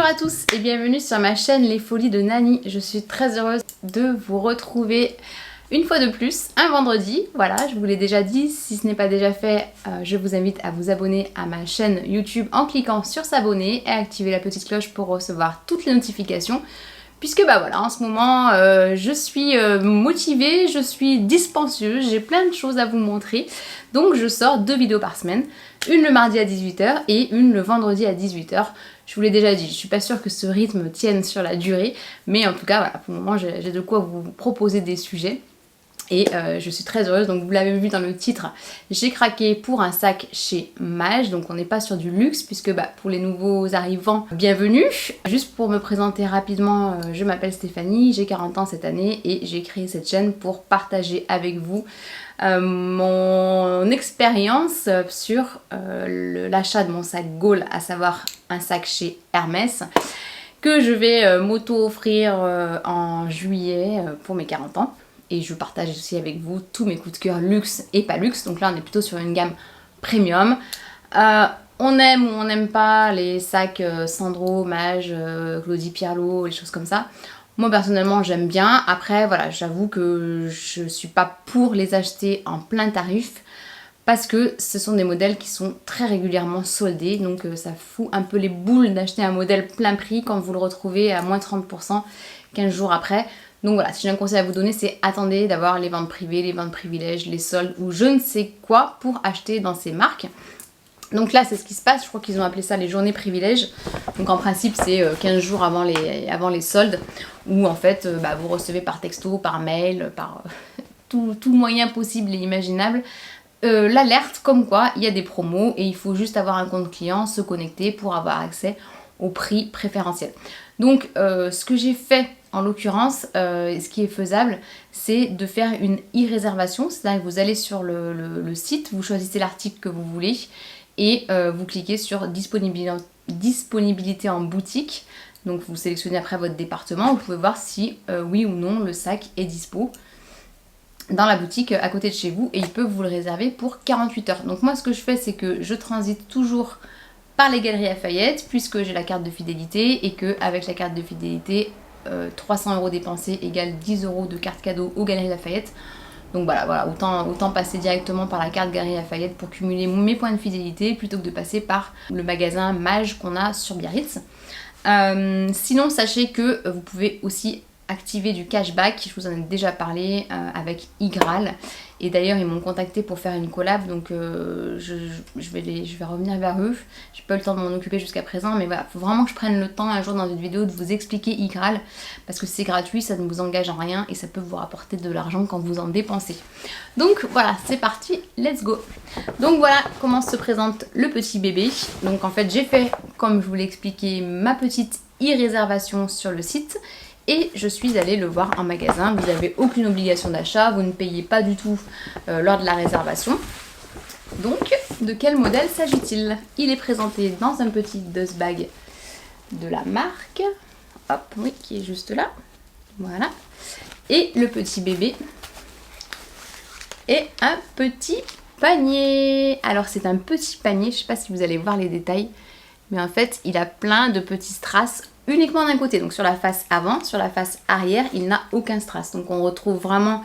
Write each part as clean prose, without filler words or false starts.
Bonjour à tous et bienvenue sur ma chaîne Les Folies de Nani. Je suis très heureuse de vous retrouver une fois de plus un vendredi. Voilà, je vous l'ai déjà dit, si ce n'est pas déjà fait, je vous invite à vous abonner à ma chaîne YouTube en cliquant sur s'abonner et activer la petite cloche pour recevoir toutes les notifications. Puisque bah voilà, en ce moment, je suis motivée, je suis dispensieuse, j'ai plein de choses à vous montrer. Donc je sors 2 vidéos par semaine, une le mardi à 18 h et une le vendredi à 18 h. Je vous l'ai déjà dit, je suis pas sûre que ce rythme tienne sur la durée, mais en tout cas, voilà, pour le moment, j'ai de quoi vous proposer des sujets. Et je suis très heureuse, donc vous l'avez vu dans le titre, j'ai craqué pour un sac chez Maj, donc on n'est pas sur du luxe puisque bah, pour les nouveaux arrivants, bienvenue. Juste pour me présenter rapidement, je m'appelle Stéphanie, j'ai 40 ans cette année et j'ai créé cette chaîne pour partager avec vous mon expérience sur l'achat de mon sac Gaulle, à savoir un sac chez Hermès que je vais m'auto-offrir en juillet pour mes 40 ans. Et je partage aussi avec vous tous mes coups de cœur luxe et pas luxe. Donc là, on est plutôt sur une gamme premium. On aime ou on n'aime pas les sacs Sandro, Maj, Claudie Pierlot, les choses comme ça. Moi, personnellement, j'aime bien. Après, voilà, j'avoue que je suis pas pour les acheter en plein tarif parce que ce sont des modèles qui sont très régulièrement soldés. Donc ça fout un peu les boules d'acheter un modèle plein prix quand vous le retrouvez à moins 30% 15 jours après. Donc voilà, si j'ai un conseil à vous donner, c'est attendez d'avoir les ventes privées, les ventes privilèges, les soldes ou je ne sais quoi pour acheter dans ces marques. Donc là, c'est ce qui se passe, je crois qu'ils ont appelé ça les journées privilèges. Donc en principe, c'est 15 jours avant les soldes où en fait, vous recevez par texto, par mail, par tout moyen possible et imaginable l'alerte comme quoi il y a des promos et il faut juste avoir un compte client, se connecter pour avoir accès au prix préférentiel. Donc ce que j'ai fait en l'occurrence, ce qui est faisable, c'est de faire une e-réservation, c'est-à-dire que vous allez sur le site, vous choisissez l'article que vous voulez et vous cliquez sur disponibilité en boutique. Donc vous sélectionnez après votre département, vous pouvez voir si oui ou non le sac est dispo dans la boutique à côté de chez vous et ils peuvent vous le réserver pour 48 heures. Donc moi ce que je fais, c'est que je transite toujours par les Galeries Lafayette puisque j'ai la carte de fidélité et que avec la carte de fidélité 300 € dépensés égale 10 € de carte cadeau aux Galeries Lafayette. Donc voilà, autant passer directement par la carte Galeries Lafayette pour cumuler mes points de fidélité plutôt que de passer par le magasin Maj qu'on a sur Biarritz. Sinon sachez que vous pouvez aussi activer du cashback, je vous en ai déjà parlé avec Igral et d'ailleurs ils m'ont contacté pour faire une collab, donc je vais revenir vers eux. J'ai pas eu le temps de m'en occuper jusqu'à présent, mais voilà, faut vraiment que je prenne le temps un jour dans une vidéo de vous expliquer Igral parce que c'est gratuit, ça ne vous engage en rien et ça peut vous rapporter de l'argent quand vous en dépensez. Donc voilà, c'est parti, let's go. Donc voilà comment se présente le petit bébé. Donc en fait j'ai fait, comme je vous l'ai expliqué, ma petite e-réservation sur le site et je suis allée le voir en magasin. Vous n'avez aucune obligation d'achat, vous ne payez pas du tout lors de la réservation. Donc, de quel modèle s'agit-il? Il est présenté dans un petit dust bag de la marque, hop, oui, qui est juste là, voilà. Et le petit bébé est un petit panier. Alors c'est un petit panier, je ne sais pas si vous allez voir les détails, mais en fait il a plein de petits strass uniquement d'un côté, donc sur la face avant, sur la face arrière il n'a aucun strass, donc on retrouve vraiment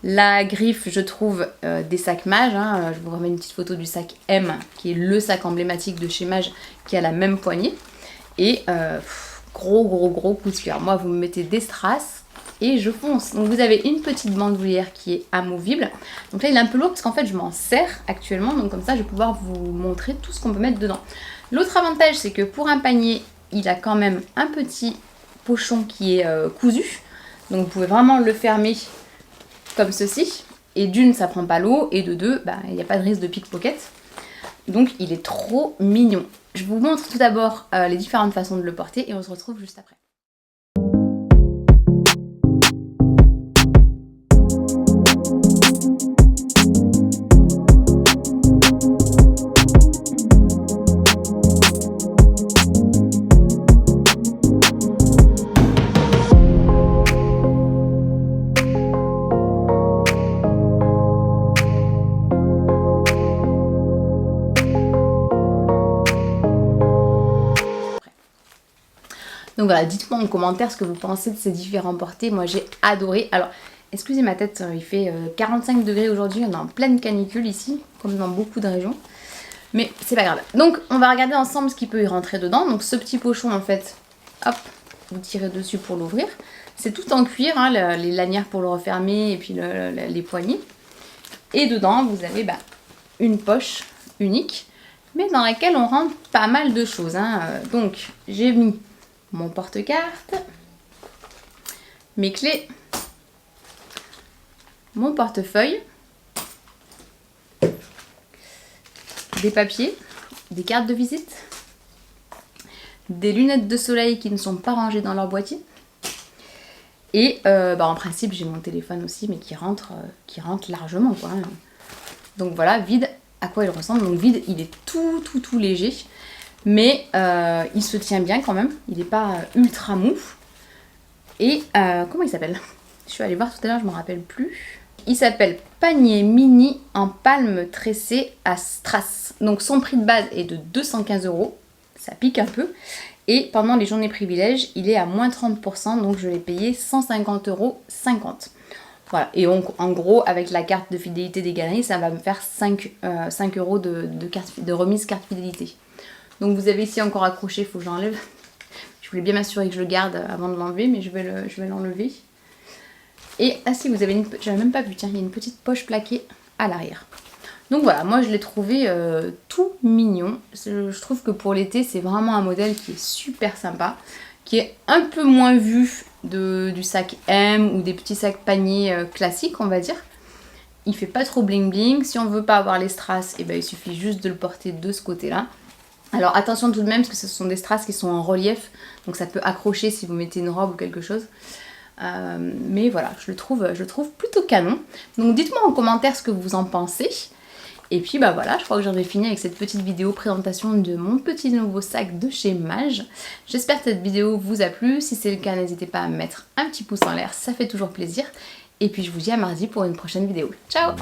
la griffe, je trouve, des sacs Maj, hein. Je vous remets une petite photo du sac M qui est le sac emblématique de chez Maj qui a la même poignée et gros coup de cœur. Moi vous me mettez des strass et je fonce. Donc vous avez une petite bandoulière qui est amovible, donc là il est un peu lourd parce qu'en fait je m'en sers actuellement, donc comme ça je vais pouvoir vous montrer tout ce qu'on peut mettre dedans. L'autre avantage c'est que pour un panier il a quand même un petit pochon qui est cousu, donc vous pouvez vraiment le fermer comme ceci, et d'une ça prend pas l'eau, et de deux il n'y a pas de risque de pickpocket, donc il est trop mignon. Je vous montre tout d'abord les différentes façons de le porter et on se retrouve juste après. Donc voilà, dites-moi en commentaire ce que vous pensez de ces différents portés. Moi j'ai adoré. Alors, excusez ma tête, il fait 45 degrés aujourd'hui, on est en pleine canicule ici, comme dans beaucoup de régions. Mais c'est pas grave. Donc on va regarder ensemble ce qui peut y rentrer dedans. Donc ce petit pochon en fait, hop, vous tirez dessus pour l'ouvrir. C'est tout en cuir, hein, les lanières pour le refermer et puis les poignées. Et dedans vous avez une poche unique, mais dans laquelle on rentre pas mal de choses. Hein. Donc j'ai mis mon porte-carte, mes clés, mon portefeuille, des papiers, des cartes de visite, des lunettes de soleil qui ne sont pas rangées dans leur boîtier. Et en principe j'ai mon téléphone aussi, mais qui rentre largement quoi. Donc voilà, vide, à quoi il ressemble. Donc vide, il est tout léger, mais il se tient bien quand même. Il n'est pas ultra mou. Et comment il s'appelle? Je suis allée voir tout à l'heure, je ne me rappelle plus. Il s'appelle panier mini en palme tressée à strass. Donc son prix de base est de 215 €. Ça pique un peu. Et pendant les journées privilèges, il est à moins 30%. Donc je l'ai payé 150,50 €. Voilà. Et donc en gros, avec la carte de fidélité des galeries, ça va me faire 5 € de remise carte fidélité. Donc vous avez ici encore accroché, il faut que j'enlève. Je voulais bien m'assurer que je le garde avant de l'enlever, mais je vais l'enlever. Et ah si, vous avez j'avais même pas vu, tiens, il y a une petite poche plaquée à l'arrière. Donc voilà, moi je l'ai trouvé tout mignon. Je trouve que pour l'été, c'est vraiment un modèle qui est super sympa, qui est un peu moins vu du sac M ou des petits sacs paniers classiques, on va dire. Il fait pas trop bling bling. Si on veut pas avoir les strass, il suffit juste de le porter de ce côté-là. Alors attention tout de même, parce que ce sont des strass qui sont en relief, donc ça peut accrocher si vous mettez une robe ou quelque chose. Mais voilà, je le trouve plutôt canon. Donc dites-moi en commentaire ce que vous en pensez. Et puis voilà, je crois que j'en ai fini avec cette petite vidéo présentation de mon petit nouveau sac de chez Mage. J'espère que cette vidéo vous a plu. Si c'est le cas, n'hésitez pas à mettre un petit pouce en l'air, ça fait toujours plaisir. Et puis je vous dis à mardi pour une prochaine vidéo. Ciao!